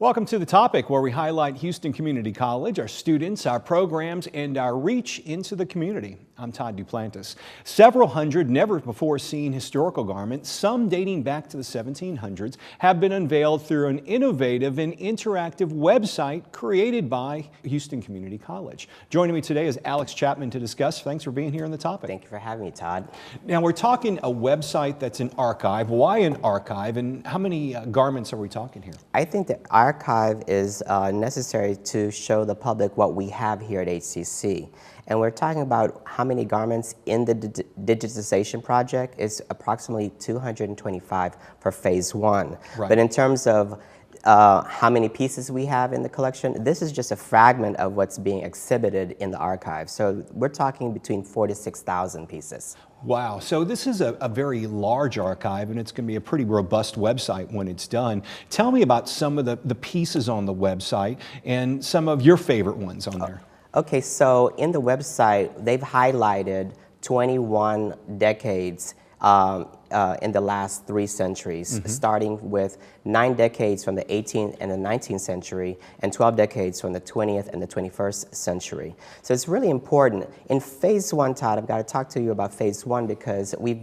Welcome to The Topic, where we highlight Houston Community College, our students, our programs, and our reach into the community. I'm Todd Duplantis. Several hundred never-before-seen historical garments, some dating back to the 1700s, have been unveiled through an innovative and interactive website created by Houston Community College. Joining me today is Alex Chapman to discuss. Thanks for being here on The Topic. Thank you for having me, Todd. Now, we're talking a website that's an archive. Why an archive, and how many garments are we talking here? I think the archive is necessary to show the public what we have here at HCC. And we're talking about how many garments in the digitization project is approximately 225 for phase one. Right. But in terms of how many pieces we have in the collection, this is just a fragment of what's being exhibited in the archive. So we're talking between 4,000 to 6,000 pieces. Wow, so this is a very large archive, and it's going to be a pretty robust website when it's done. Tell me about some of the pieces on the website and some of your favorite ones on there. Okay, so in the website, they've highlighted 21 decades in the last 3 centuries, starting with 9 decades from the 18th and the 19th century, and 12 decades from the 20th and the 21st century. So it's really important. In phase one, Todd, I've got to talk to you about phase one because we've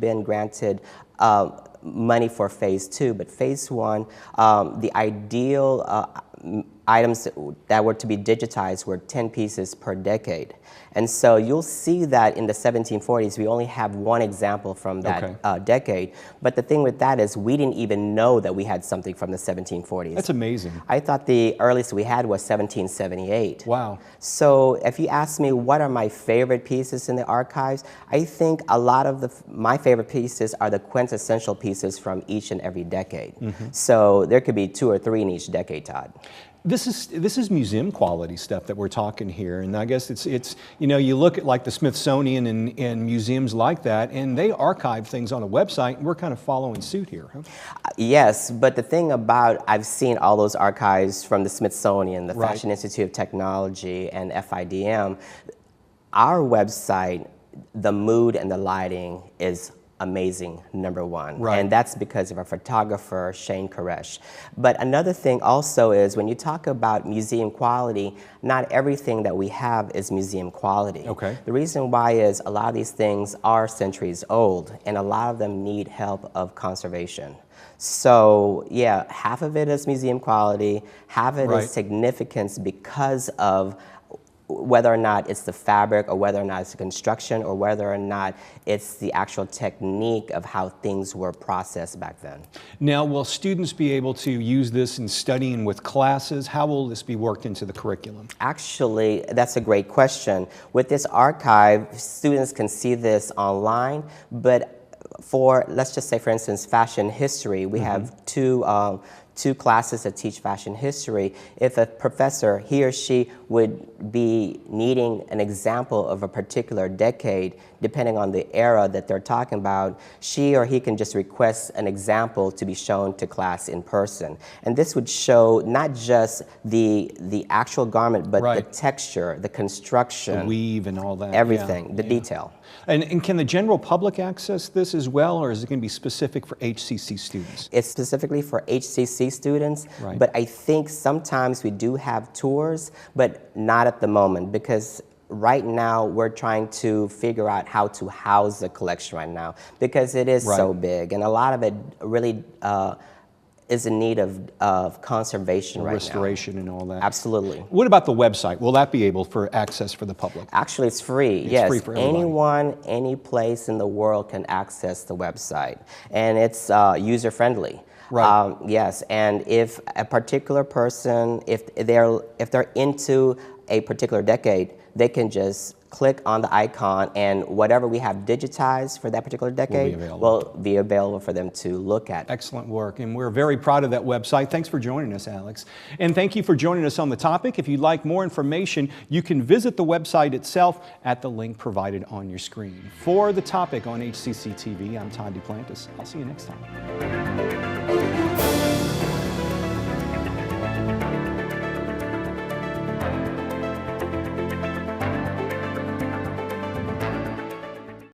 been granted money for phase two, but phase one, the ideal items that were to be digitized were 10 pieces per decade. And so you'll see that in the 1740s, we only have one example from that decade. But the thing with that is we didn't even know that we had something from the 1740s. That's amazing. I thought the earliest we had was 1778. Wow. So if you ask me what are my favorite pieces in the archives, I think a lot of my favorite pieces are the quintessential pieces from each and every decade. So there could be 2 or 3 in each decade, Todd. This is museum quality stuff that we're talking here, and I guess it's you know, you look at like the Smithsonian and museums like that, and they archive things on a website, and we're kind of following suit here. Huh? Yes, but the thing about, I've seen all those archives from the Smithsonian, the Fashion Institute of Technology, and FIDM. Our website, the mood and the lighting is amazing, number one. And that's because of our photographer, Shane Koresh. But another thing also is when you talk about museum quality, not everything that we have is museum quality. The reason why is a lot of these things are centuries old, and a lot of them need help of conservation. So yeah, half of it is museum quality, half of it is significance because of whether or not it's the fabric, or whether or not it's the construction, or whether or not it's the actual technique of how things were processed back then. Now, will students be able to use this in studying with classes? How will this be worked into the curriculum? Actually, that's a great question. With this archive, students can see this online, but for, let's just say, for instance, fashion history, we have two classes that teach fashion history. If a professor, he or she would be needing an example of a particular decade, depending on the era that they're talking about, she or he can just request an example to be shown to class in person. And this would show not just the actual garment, but the texture, the construction, the weave and all that. Everything, the detail. And can the general public access this as well, or is it going to be specific for HCC students? It's specifically for HCC students, but I think sometimes we do have tours, but not at the moment, because right now we're trying to figure out how to house the collection right now, because it is so big, and a lot of it really is in need of conservation right now. Restoration and all that. Absolutely. What about the website? Will that be able for access for the public? Actually, it's free. It's free for everybody. Anyone, any place in the world can access the website, and it's user-friendly. Yes, and if a particular person, if they're into a particular decade, they can just click on the icon, and whatever we have digitized for that particular decade will be available for them to look at. Excellent work, and we're very proud of that website. Thanks for joining us, Alex. And thank you for joining us on The Topic. If you'd like more information, you can visit the website itself at the link provided on your screen. For The Topic on HCC TV, I'm Todd Duplantis. I'll see you next time.